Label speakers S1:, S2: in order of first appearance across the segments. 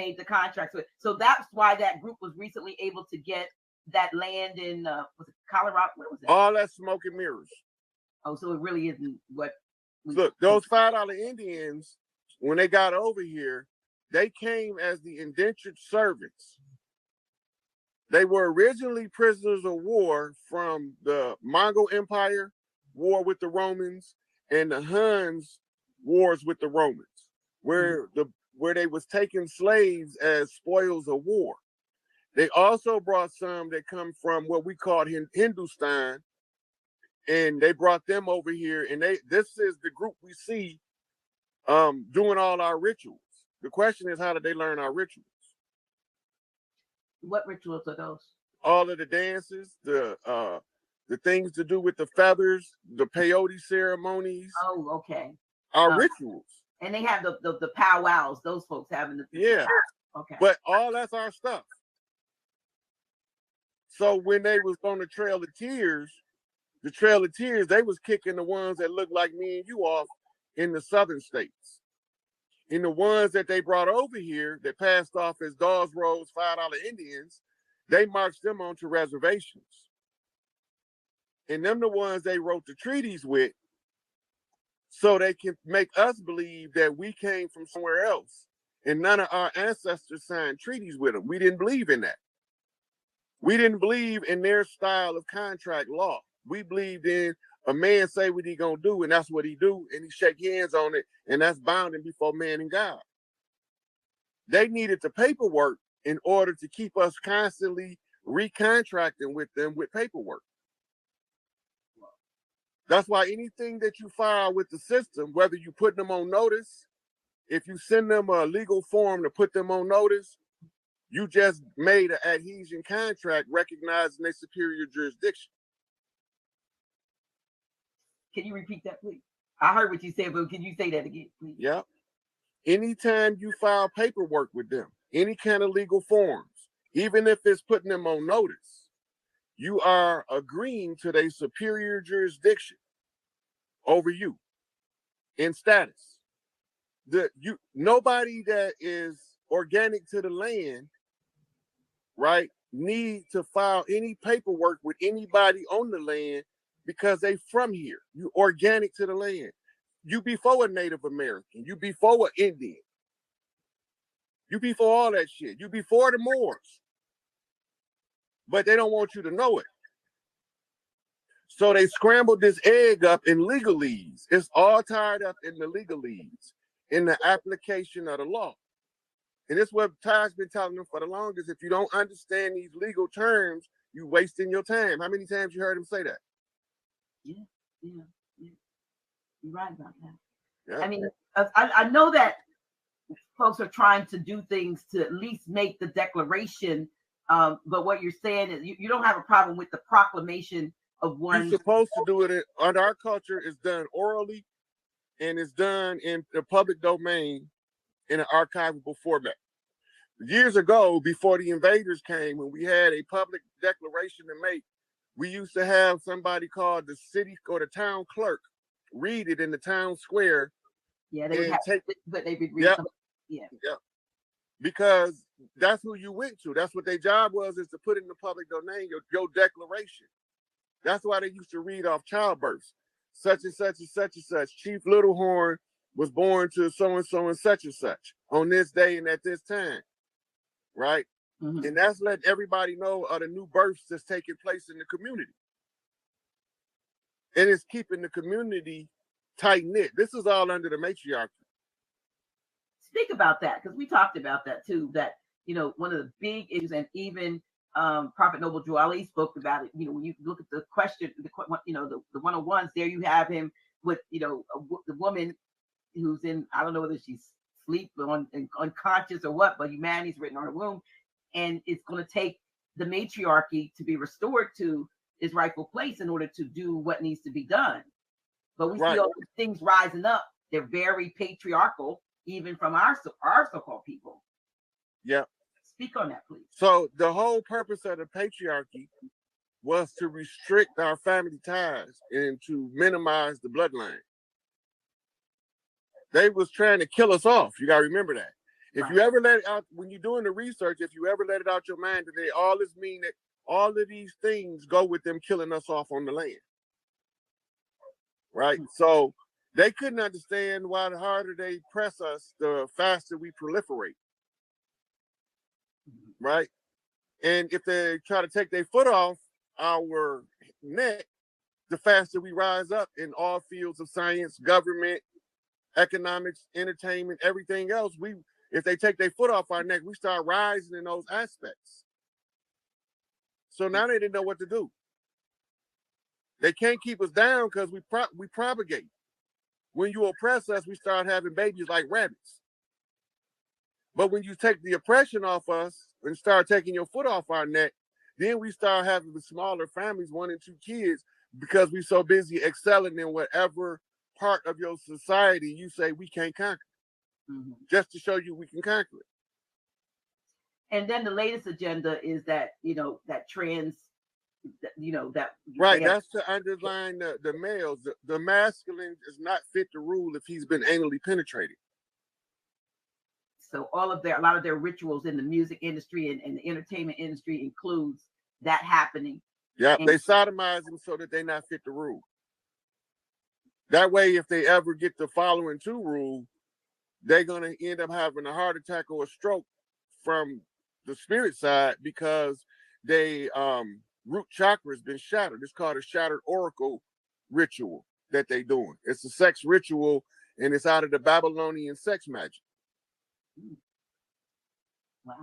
S1: made the contracts with. So that's why that group was recently able to get that land in was it Colorado? Where was that?
S2: All that smoke and mirrors.
S1: Oh, so it really isn't what.
S2: Look, those $5 Indians, when they got over here, they came as the indentured servants. They were originally prisoners of war from the Mongol Empire, war with the Romans, and the Huns, wars with the Romans, where they was taking slaves as spoils of war. They also brought some that come from what we call Hindustan, and they brought them over here. And this is the group we see doing all our rituals. The question is, how did they learn our rituals?
S1: What rituals are those?
S2: All of the dances, the things to do with the feathers, the peyote ceremonies.
S1: Oh, okay.
S2: Our rituals. And
S1: they have the powwows. Those folks having the
S2: yeah.
S1: Okay.
S2: But all that's our stuff. So when they was on the Trail of Tears, they was kicking the ones that looked like me and you off in the southern states. And the ones that they brought over here that passed off as Dawes Road's $5 Indians, they marched them onto reservations. And them the ones they wrote the treaties with so they can make us believe that we came from somewhere else. And none of our ancestors signed treaties with them. We didn't believe in that. We didn't believe in their style of contract law. We believed in a man say what he gonna do, and that's what he do, and he shake hands on it, and that's bounding before man and God. They needed the paperwork in order to keep us constantly recontracting with them with paperwork. That's why anything that you file with the system, whether you put them on notice, if you send them a legal form to put them on notice, you just made an adhesion contract recognizing their superior jurisdiction.
S1: Can you repeat that, please? I heard what you said, but can you say that again, please?
S2: Yeah. Anytime you file paperwork with them, any kind of legal forms, even if it's putting them on notice, you are agreeing to their superior jurisdiction over you in status. Nobody that is organic to the land, right, need to file any paperwork with anybody on the land because they from here. You organic to the land. You before a Native American. You before an Indian. You before all that shit. You before the Moors. But they don't want you to know it. So they scrambled this egg up in legalese. It's all tied up in the legalese, in the application of the law. And this is what Ty's been telling them for the longest. If you don't understand these legal terms, you wasting your time. How many times you heard him say that?
S1: Yeah. You're right about that.
S2: Yeah.
S1: I mean, I know that folks are trying to do things to at least make the declaration. But what you're saying is you don't have a problem with the proclamation of one.
S2: You're supposed to do it under our culture. It's done orally, and it's done in the public domain in an archivable format. Years ago, before the invaders came, when we had a public declaration to make, we used to have somebody called the city or the town clerk read it in the town square.
S1: Yeah, they would have, but they would read.
S2: Yep.
S1: Yeah.
S2: Because that's who you went to. That's what their job was, is to put in the public domain your declaration. That's why they used to read off childbirths. Such and such and such and such. Chief Littlehorn was born to so-and-so and such on this day and at this time. Right?
S1: Mm-hmm.
S2: And that's letting everybody know of the new births that's taking place in the community. And it's keeping the community tight-knit. This is all under the matriarchy.
S1: Speak about that, because we talked about that too, that, one of the big issues, and even Prophet Noble Drew Ali spoke about it, when you look at the question, the 101s, there you have him with, the woman who's in, I don't know whether she's asleep or unconscious or what, but humanity's written on her womb, and it's going to take the matriarchy to be restored to its rightful place in order to do what needs to be done. But we see all these things rising up. They're very patriarchal, even from our so-called people.
S2: Yeah.
S1: Speak on that, please.
S2: So the whole purpose of the patriarchy was to restrict our family ties and to minimize the bloodline. They was trying to kill us off. You got to remember that. If
S1: Right.
S2: you ever let it out, when you're doing the research, if you ever let it out your mind that they all this mean that all of these things go with them killing us off on the land. Right? So they couldn't understand why the harder they press us, the faster we proliferate. Right? And if they try to take their foot off our neck, the faster we rise up in all fields of science, government, economics, entertainment, everything else. If they take their foot off our neck, we start rising in those aspects. So now they didn't know what to do. They can't keep us down because we propagate. When you oppress us, we start having babies like rabbits. But when you take the oppression off us and start taking your foot off our neck, then we start having the smaller families, 1 and 2 kids, because we're so busy excelling in whatever part of your society you say we can't conquer. Just to show you we can conquer it.
S1: And then the latest agenda is that, that trans, that.
S2: Right, that's to underline the males. The masculine is not fit to rule if he's been anally penetrated.
S1: So a lot of their rituals in the music industry and the entertainment industry includes that happening.
S2: Yeah, they sodomize them so that they're not fit to rule. That way, if they ever get the following to rule, they're going to end up having a heart attack or a stroke from the spirit side because they root chakra has been shattered. It's called a shattered oracle ritual that they're doing. It's a sex ritual, and it's out of the Babylonian sex magic.
S1: Wow.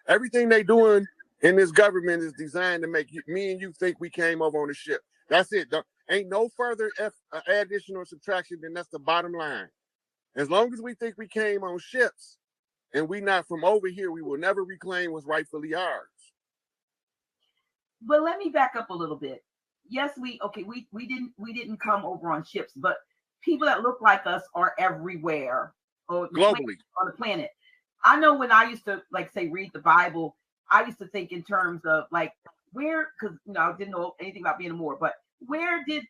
S1: Everything
S2: they doing in this government is designed to make me and you think we came over on a ship. That's it. Ain't no further addition or subtraction, then that's the bottom line. As long as we think we came on ships and we not from over here, we will never reclaim what's rightfully ours.
S1: But let me back up a little bit. Yes, we didn't come over on ships, but people that look like us are everywhere
S2: globally
S1: on the planet. I know when I used to read the Bible, I used to think in terms of where, because I didn't know anything about being a Moor, but where did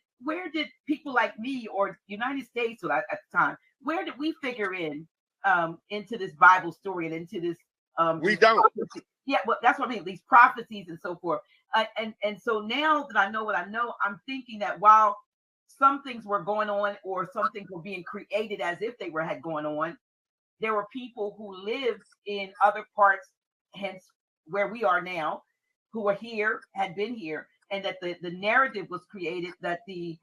S1: people like me or United States at the time, where did we figure into this Bible story and into this
S2: we don't
S1: prophecy? Yeah, well, that's what I mean, these prophecies and so forth. And so now that I know what I know, I'm thinking that while some things were going on or some things were being created as if they had going on, there were people who lived in other parts, hence where we are now, who were here, had been here, and that the narrative was created, that the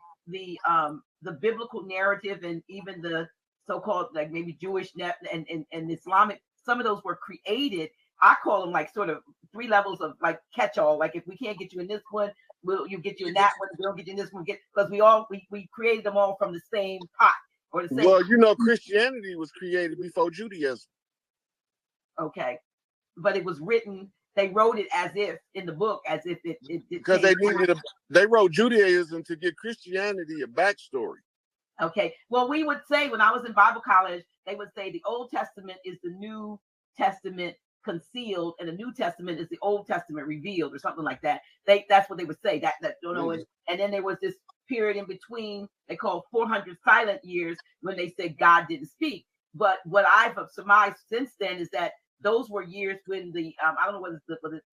S1: biblical narrative and even the so-called maybe Jewish and Islamic, some of those were created. I call them sort of 3 levels of catch-all. If we can't get you in this one, you get you in that one. If we don't get you in this one, because we created them all from the same pot or the same.
S2: Well, Christianity was created before Judaism.
S1: Okay, but it was written. They wrote it as if in the book, as if it
S2: because they wrote Judaism to give Christianity a backstory.
S1: Okay, well, we would say when I was in Bible college, they would say the Old Testament is the New Testament concealed, and the New Testament is the Old Testament revealed, or something like that. That's what they would say. And then there was this period in between they called 400 silent years when they said God didn't speak. But what I've surmised since then is that those were years when the I don't know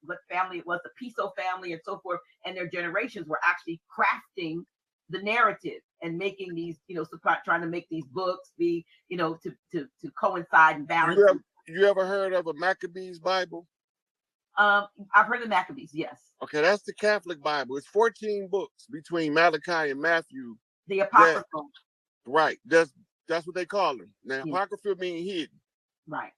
S1: what family it was, the Piso family and so forth, and their generations were actually crafting the narrative and making these, trying to make these books be, to coincide and balance.
S2: You ever heard of a Maccabees Bible?
S1: I've heard of Maccabees, yes.
S2: Okay, that's the Catholic Bible. It's 14 books between Malachi and Matthew.
S1: The Apocryphal.
S2: Right. That's what they call them. Now, Apocryphal means hidden.
S1: Right.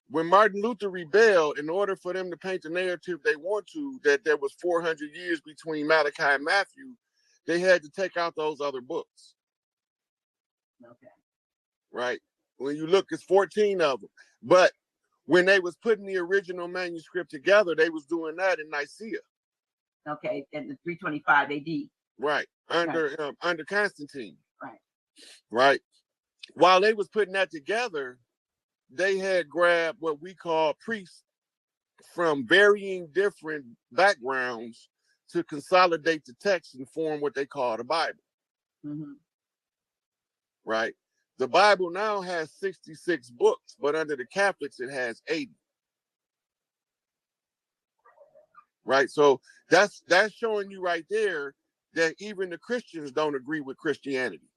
S2: When Martin Luther rebelled, in order for them to paint the narrative they want to, that there was 400 years between Malachi and Matthew, they had to take out those other books.
S1: Okay.
S2: Right. When you look, it's 14 of them. But when they was putting the original manuscript together, they was doing that in Nicaea.
S1: Okay, in the 325 AD.
S2: Right. Under Constantine.
S1: Right.
S2: Right. While they was putting that together, they had grabbed what we call priests from varying different backgrounds to consolidate the text and form what they call the Bible.
S1: Mm-hmm.
S2: Right. The Bible now has 66 books, but under the Catholics, it has 80. Right? So that's showing you right there that even the Christians don't agree with Christianity.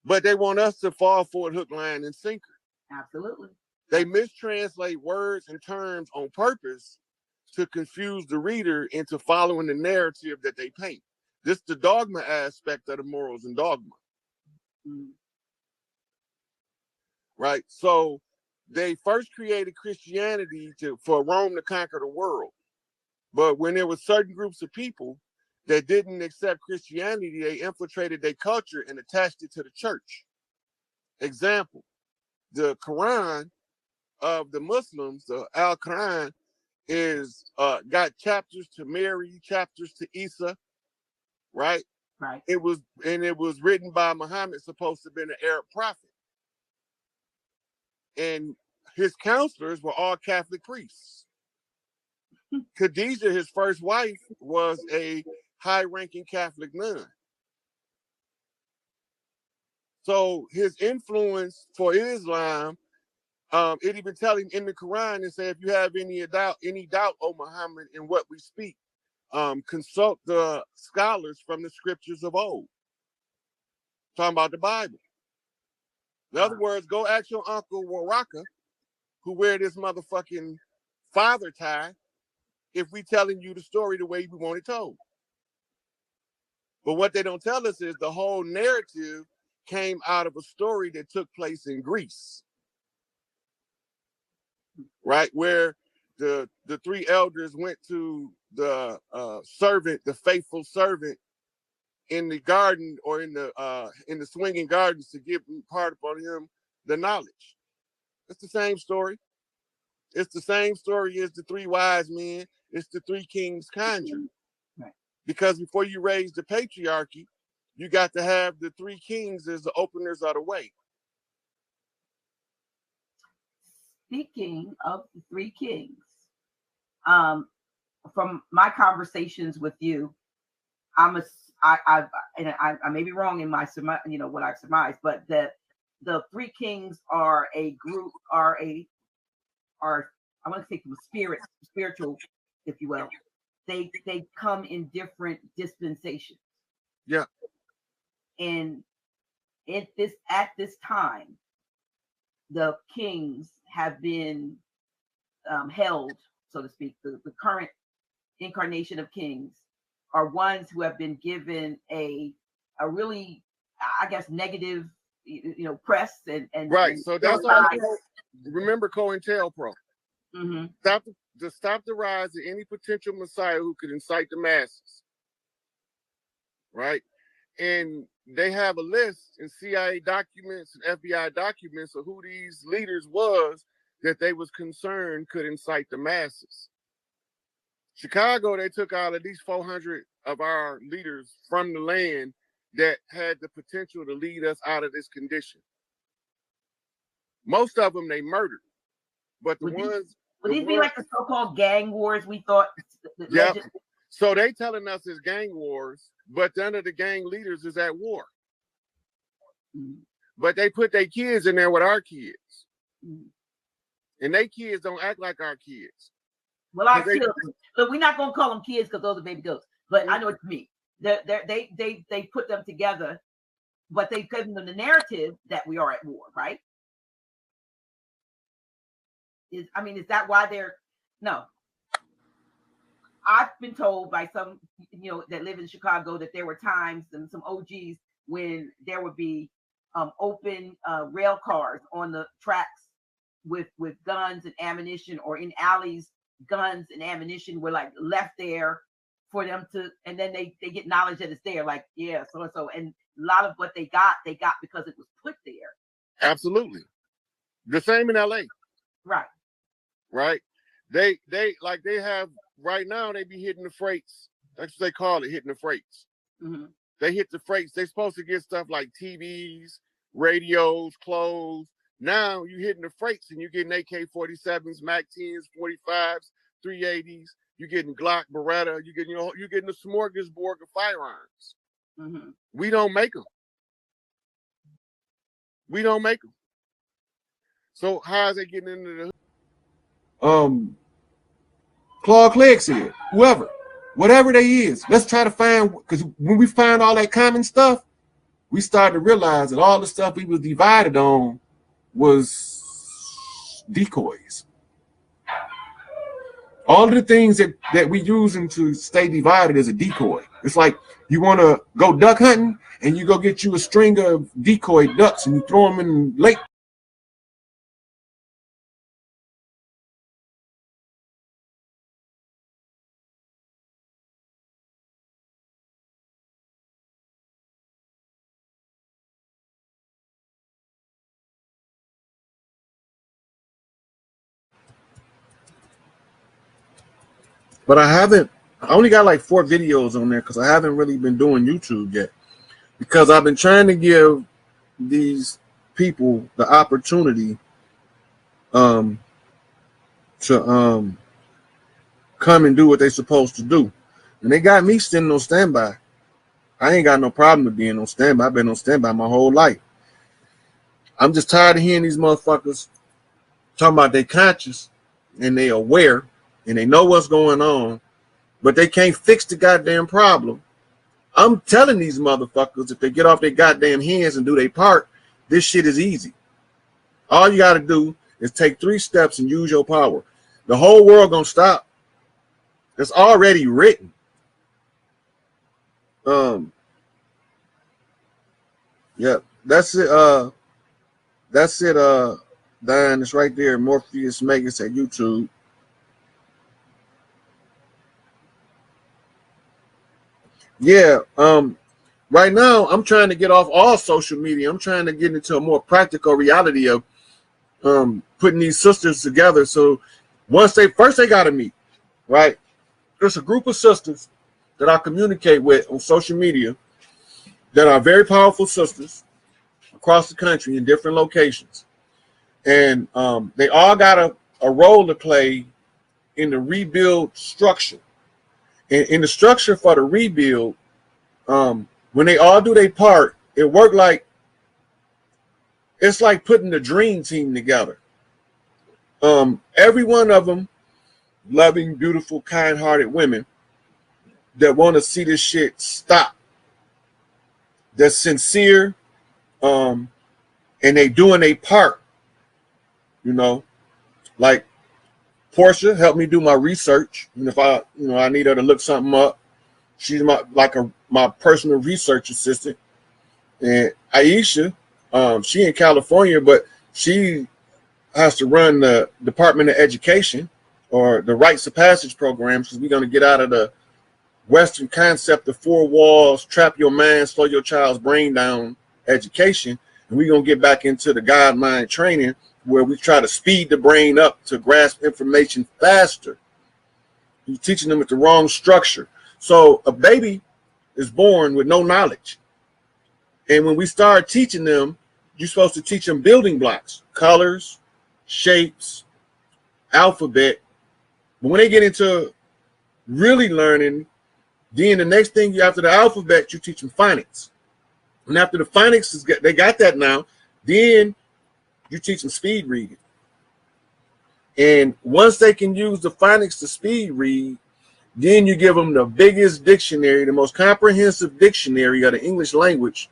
S2: But they want us to fall for it hook, line, and sinker.
S1: Absolutely.
S2: They mistranslate words and terms on purpose to confuse the reader into following the narrative that they paint. This is the dogma aspect of the morals and dogma. Right? So they first created Christianity for Rome to conquer the world. But when there were certain groups of people that didn't accept Christianity, they infiltrated their culture and attached it to the church. Example, the Quran of the Muslims, the Al-Quran, is got chapters to Mary, chapters to Isa, right?
S1: Right.
S2: It was written by Muhammad, supposed to have been an Arab prophet. And his counselors were all Catholic priests. Khadijah, his first wife, was a high-ranking Catholic nun. So his influence for Islam, it even tell him in the Quran and say, if you have any doubt, O Muhammad, in what we speak, consult the scholars from the scriptures of old. Talking about the Bible. In other words, go ask your uncle Waraka, who wear this motherfucking father tie, if we telling you the story the way we want it told. But what they don't tell us is the whole narrative came out of a story that took place in Greece. Right? Where the three elders went to the servant, the faithful servant, in the garden or in the swinging gardens to give part upon him the knowledge. It's the same story. It's the same story as the three wise men. It's the three kings conjured.
S1: Right.
S2: Because before you raise the patriarchy, you got to have the three kings as the openers of the way.
S1: Speaking of the three kings, from my conversations with you, I may be wrong in my what I've surmised, but the three kings are a group, are I want to say from spiritual, if you will. They come in different dispensations.
S2: Yeah.
S1: And at this time, the kings have been held, so to speak. The current incarnation of kings are ones who have been given a really, I guess, negative, press and
S2: right.
S1: And
S2: so that's all. Remember COINTELPRO.
S1: Mm-hmm.
S2: Stop the rise of any potential messiah who could incite the masses. Right? And they have a list in CIA documents and FBI documents of who these leaders was that they was concerned could incite the masses. Chicago, they took out at least 400 of our leaders from the land that had the potential to lead us out of this condition. Most of them they murdered, but the ones...
S1: Would these be like the so-called gang wars we thought?
S2: Yeah. So they telling us it's gang wars, but none of the gang leaders is at war.
S1: Mm-hmm.
S2: But they put their kids in there with our kids.
S1: Mm-hmm.
S2: And they kids don't act like our kids.
S1: Well, our children. But we're not gonna call them kids because those are baby goats. But I know what you mean. They put them together, but they've given them the narrative that we are at war, right? Is that why they're... No. I've been told by some, that live in Chicago that there were times and some OGs when there would be open rail cars on the tracks with guns and ammunition, or in alleys, guns and ammunition were like left there for them to, and then they get knowledge that it's there, like, yeah, so and so. And a lot of what they got because it was put there.
S2: Absolutely. The same in LA.
S1: Right.
S2: Right. They have right now, they be hitting the freights. That's what they call it, hitting the freights.
S1: Mm-hmm.
S2: They hit the freights. They're supposed to get stuff like TVs, radios, clothes. Now you hitting the freights and you're getting AK-47s, MAC-10s, 45s, 380s. You're getting Glock, Beretta. You're getting a smorgasbord of firearms.
S1: Mm-hmm.
S2: We don't make them. We don't make them. So how is it getting into
S3: the Claude Clegg said, whoever, whatever they is, let's try to find, because when we find all that common stuff, we start to realize that all the stuff we was divided on was decoys. All of the things that we using to stay divided is a decoy. It's like you want to go duck hunting and you go get you a string of decoy ducks and you throw them in the lake. But I only got like 4 videos on there because I haven't really been doing YouTube yet. Because I've been trying to give these people the opportunity to come and do what they're supposed to do. And they got me sitting on standby. I ain't got no problem with being on standby. I've been on standby my whole life. I'm just tired of hearing these motherfuckers talking about they conscious and they aware and they know what's going on, but they can't fix the goddamn problem. I'm telling these motherfuckers, if they get off their goddamn hands and do their part, this shit is easy. All you got to do is take 3 steps and use your power. The whole world gonna stop. It's already written. Yeah, that's it. That's it. Diane, it's right there. Morpheus Megas at YouTube. Yeah, right now I'm trying to get off all social media. I'm trying to get into a more practical reality of putting these sisters together. So once they gotta meet, right? There's a group of sisters that I communicate with on social media that are very powerful sisters across the country in different locations. And they all got a role to play in the rebuild structure. In the structure for the rebuild, when they all do their part, it worked like, it's like putting the dream team together. Every one of them loving, beautiful, kind-hearted women that want to see this shit stop. That's sincere, and they doing their part, you know, like Portia helped me do my research, and if I need her to look something up, she's my personal research assistant. And Aisha, she in California, but she has to run the Department of Education or the Rites of Passage programs, because we're going to get out of the Western concept of 4 walls, trap your mind, slow your child's brain down education, and we're going to get back into the God mind training, where we try to speed the brain up to grasp information faster. You're teaching them with the wrong structure. So a baby is born with no knowledge. And when we start teaching them, you're supposed to teach them building blocks, colors, shapes, alphabet. But when they get into really learning, then the next thing after the alphabet, you teach them phonics. And after the phonics, they got that now, then you teach them speed reading. And once they can use the phonics to speed read, then you give them the biggest dictionary, the most comprehensive dictionary of the English language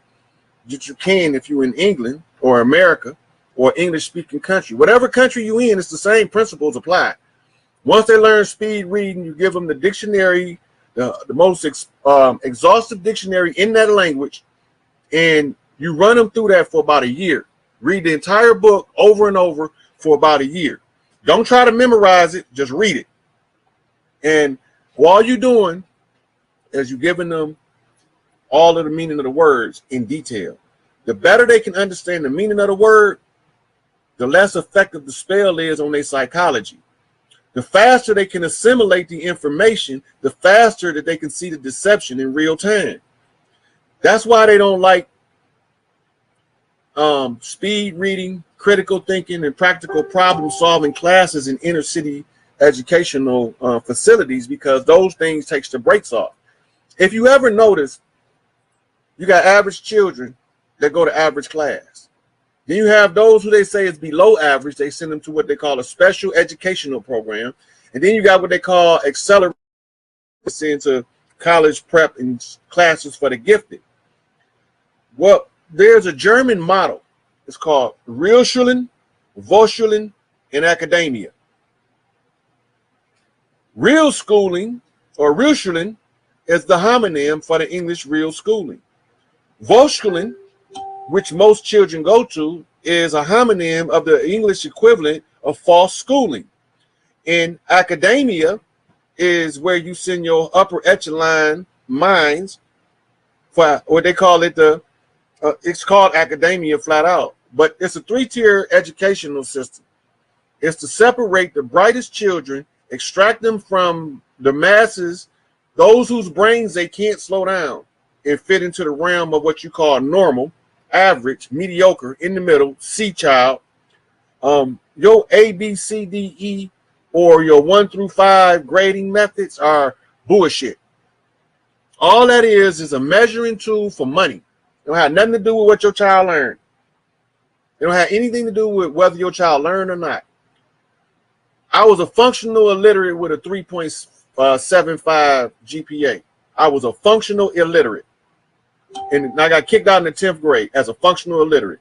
S3: that you can if you're in England or America or English-speaking country. Whatever country you're in, it's the same principles apply. Once they learn speed reading, you give them the dictionary, the most exhaustive dictionary in that language, and you run them through that for about a year. Read the entire book over and over for about a year. Don't try to memorize it, just read it. And all you're doing is you're giving them all of the meaning of the words in detail. The better they can understand the meaning of the word, the less effective the spell is on their psychology. The faster they can assimilate the information, the faster that they can see the deception in real time. That's why they don't like speed reading, critical thinking, and practical problem solving classes in inner city educational facilities, because those things takes the brakes off. If you ever notice, you got average children that go to average class. Then you have those who they say is below average. They send them to what they call a special educational program. And then you got what they call accelerated, into college prep and classes for the gifted. Well, there's a German model. It's called Realschulen, Volksschulen, and Academia. Real schooling, or Realschulen, is the homonym for the English real schooling. Volksschulen, which most children go to, is a homonym of the English equivalent of false schooling. And academia is where you send your upper echelon minds for what they call it, it's called academia flat out. But it's a three-tier educational system. It's to separate the brightest children, extract them from the masses, those whose brains they can't slow down, and fit into the realm of what you call normal, average, mediocre, in the middle, C child. Your A, B, C, D, E, or your 1 through 5 grading methods are bullshit. All that is a measuring tool for money. It don't have nothing to do with what your child learned. It don't have anything to do with whether your child learned or not. I was a functional illiterate with a 3.75 GPA. I was a functional illiterate. And I got kicked out in the 10th grade as a functional illiterate.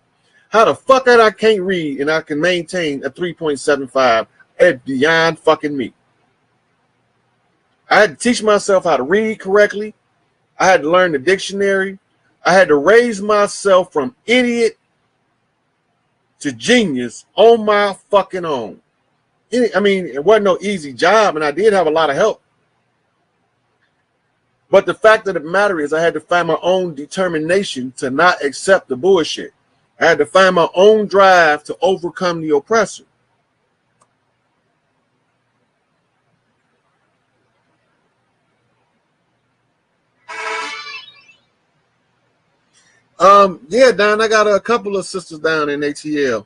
S3: How the fuck that I can't read and I can maintain a 3.75 is beyond fucking me. I had to teach myself how to read correctly. I had to learn the dictionary. I had to raise myself from idiot to genius on my fucking own. I mean, it wasn't no easy job, and I did have a lot of help. But the fact of the matter is I had to find my own determination to not accept the bullshit. I had to find my own drive to overcome the oppressor. Yeah, Don, I got a couple of sisters down in ATL.